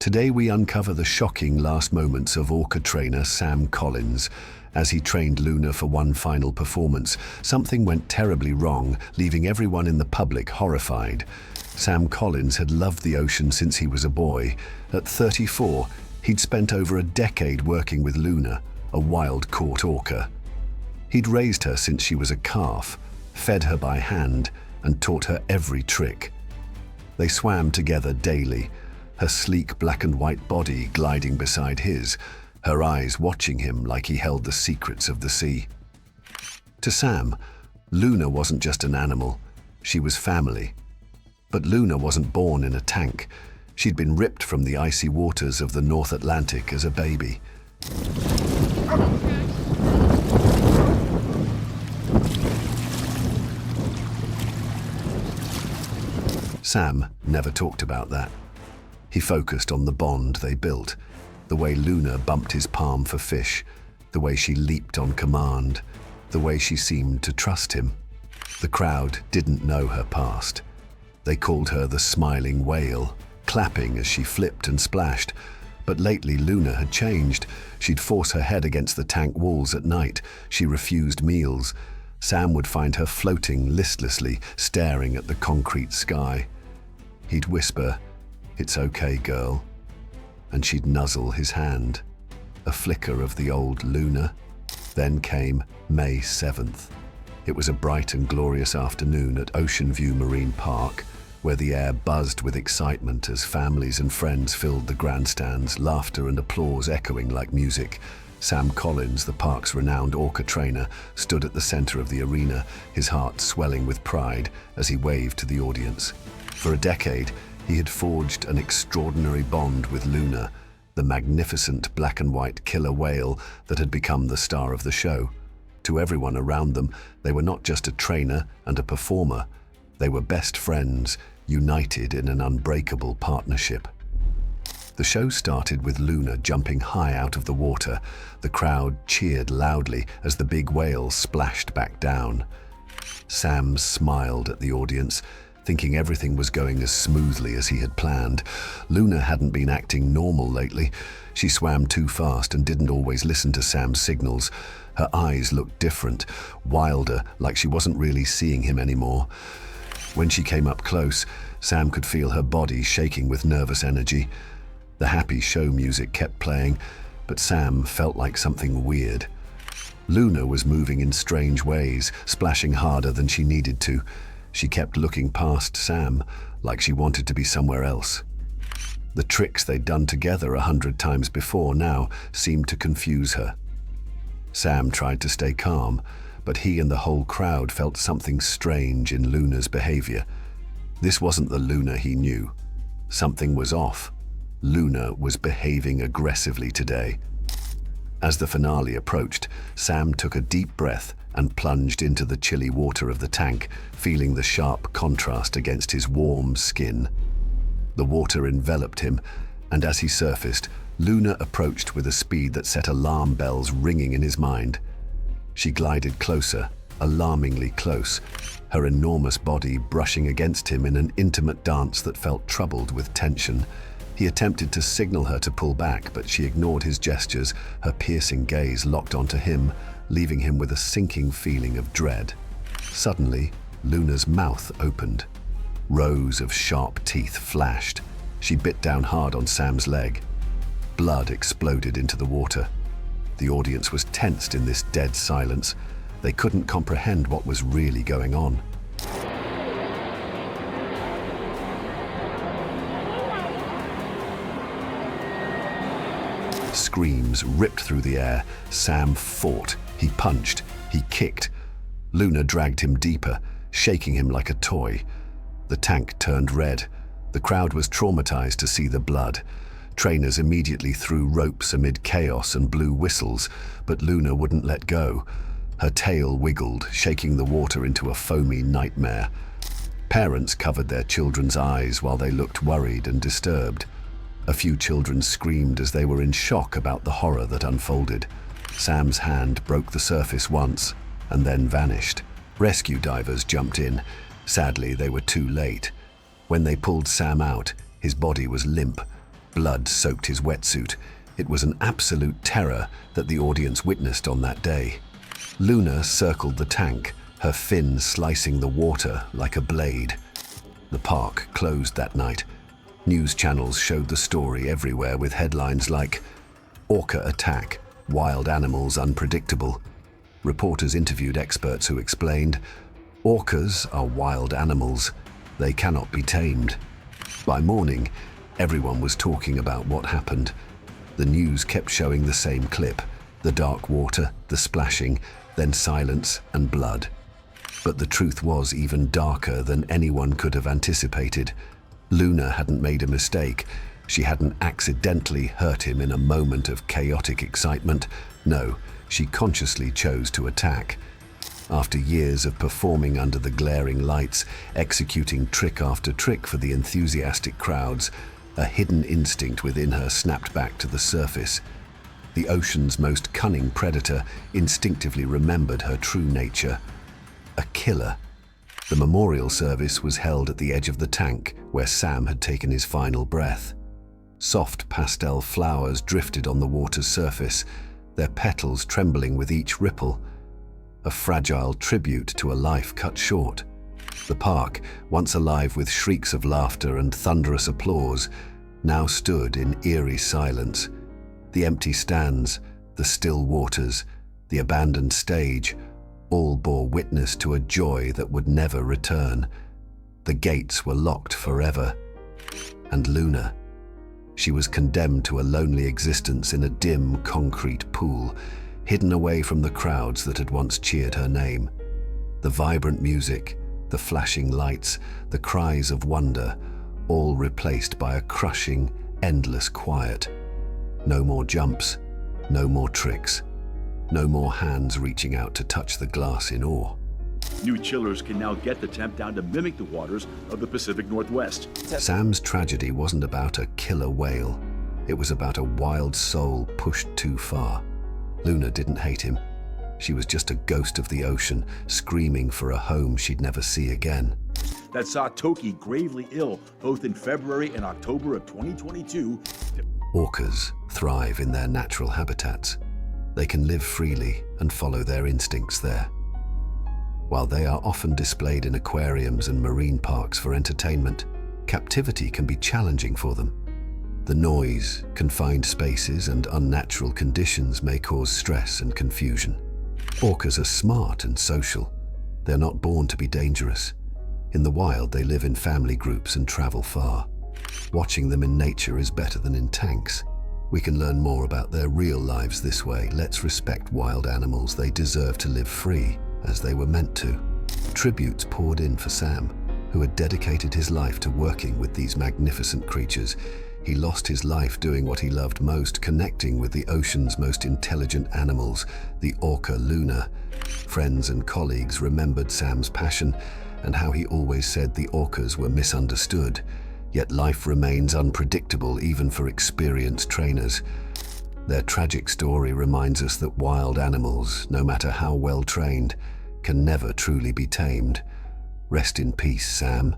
Today we uncover the shocking last moments of Orca trainer Sam Collins. As he trained Luna for one final performance, something went terribly wrong, leaving everyone in the public horrified. Sam Collins had loved the ocean since he was a boy. At 34, he'd spent over a decade working with Luna, a wild-caught orca. He'd raised her since she was a calf, fed her by hand, and taught her every trick. They swam together daily, her sleek black and white body gliding beside his, her eyes watching him like he held the secrets of the sea. To Sam, Luna wasn't just an animal, she was family. But Luna wasn't born in a tank. She'd been ripped from the icy waters of the North Atlantic as a baby. Sam never talked about that. He focused on the bond they built, the way Luna bumped his palm for fish, the way she leaped on command, the way she seemed to trust him. The crowd didn't know her past. They called her the smiling whale, clapping as she flipped and splashed. But lately Luna had changed. She'd force her head against the tank walls at night. She refused meals. Sam would find her floating listlessly, staring at the concrete sky. He'd whisper, "It's okay, girl," and she'd nuzzle his hand. A flicker of the old Luna. Then came May 7th. It was a bright and glorious afternoon at Ocean View Marine Park, where the air buzzed with excitement as families and friends filled the grandstands, laughter and applause echoing like music. Sam Collins, the park's renowned orca trainer, stood at the center of the arena, his heart swelling with pride as he waved to the audience. For a decade, he had forged an extraordinary bond with Luna, the magnificent black and white killer whale that had become the star of the show. To everyone around them, they were not just a trainer and a performer. They were best friends, united in an unbreakable partnership. The show started with Luna jumping high out of the water. The crowd cheered loudly as the big whale splashed back down. Sam smiled at the audience, thinking everything was going as smoothly as he had planned. Luna hadn't been acting normal lately. She swam too fast and didn't always listen to Sam's signals. Her eyes looked different, wilder, like she wasn't really seeing him anymore. When she came up close, Sam could feel her body shaking with nervous energy. The happy show music kept playing, but Sam felt like something weird. Luna was moving in strange ways, splashing harder than she needed to. She kept looking past Sam, like she wanted to be somewhere else. The tricks they'd done together 100 times before now seemed to confuse her. Sam tried to stay calm, but he and the whole crowd felt something strange in Luna's behavior. This wasn't the Luna he knew. Something was off. Luna was behaving aggressively today. As the finale approached, Sam took a deep breath and plunged into the chilly water of the tank, feeling the sharp contrast against his warm skin. The water enveloped him, and as he surfaced, Luna approached with a speed that set alarm bells ringing in his mind. She glided closer, alarmingly close, her enormous body brushing against him in an intimate dance that felt troubled with tension. He attempted to signal her to pull back, but she ignored his gestures, her piercing gaze locked onto him, leaving him with a sinking feeling of dread. Suddenly, Luna's mouth opened. Rows of sharp teeth flashed. She bit down hard on Sam's leg. Blood exploded into the water. The audience was tensed in this dead silence. They couldn't comprehend what was really going on. Screams ripped through the air. Sam fought. He punched. He kicked. Luna dragged him deeper, shaking him like a toy. The tank turned red. The crowd was traumatized to see the blood. Trainers immediately threw ropes amid chaos and blew whistles, but Luna wouldn't let go. Her tail wiggled, shaking the water into a foamy nightmare. Parents covered their children's eyes while they looked worried and disturbed. A few children screamed as they were in shock about the horror that unfolded. Sam's hand broke the surface once and then vanished. Rescue divers jumped in. Sadly, they were too late. When they pulled Sam out, his body was limp. Blood soaked his wetsuit. It was an absolute terror that the audience witnessed on that day. Luna circled the tank, her fins slicing the water like a blade. The park closed that night. News channels showed the story everywhere with headlines like, "Orca attack, wild animals unpredictable." Reporters interviewed experts who explained, "Orcas are wild animals. They cannot be tamed." By morning, everyone was talking about what happened. The news kept showing the same clip, the dark water, the splashing, then silence and blood. But the truth was even darker than anyone could have anticipated. Luna hadn't made a mistake. She hadn't accidentally hurt him in a moment of chaotic excitement. No, she consciously chose to attack. After years of performing under the glaring lights, executing trick after trick for the enthusiastic crowds, a hidden instinct within her snapped back to the surface. The ocean's most cunning predator instinctively remembered her true nature. A killer. The memorial service was held at the edge of the tank where Sam had taken his final breath. Soft pastel flowers drifted on the water's surface, their petals trembling with each ripple. A fragile tribute to a life cut short. The park, once alive with shrieks of laughter and thunderous applause, now stood in eerie silence. The empty stands, the still waters, the abandoned stage, all bore witness to a joy that would never return. The gates were locked forever. And Luna, she was condemned to a lonely existence in a dim concrete pool, hidden away from the crowds that had once cheered her name. The vibrant music, the flashing lights, the cries of wonder, all replaced by a crushing, endless quiet. No more jumps, no more tricks, no more hands reaching out to touch the glass in awe. New chillers can now get the temp down to mimic the waters of the Pacific Northwest. Sam's tragedy wasn't about a killer whale. It was about a wild soul pushed too far. Luna didn't hate him. She was just a ghost of the ocean, screaming for a home she'd never see again. That saw Toki gravely ill both in February and October of 2022. Orcas thrive in their natural habitats. They can live freely and follow their instincts there. While they are often displayed in aquariums and marine parks for entertainment, captivity can be challenging for them. The noise, confined spaces, and unnatural conditions may cause stress and confusion. Orcas are smart and social. They're not born to be dangerous. In the wild, they live in family groups and travel far. Watching them in nature is better than in tanks. We can learn more about their real lives this way. Let's respect wild animals. They deserve to live free, as they were meant to. Tributes poured in for Sam, who had dedicated his life to working with these magnificent creatures. He lost his life doing what he loved most, connecting with the ocean's most intelligent animals, the orca Luna. Friends and colleagues remembered Sam's passion and how he always said the orcas were misunderstood. Yet life remains unpredictable even for experienced trainers. Their tragic story reminds us that wild animals, no matter how well trained, can never truly be tamed. Rest in peace, Sam.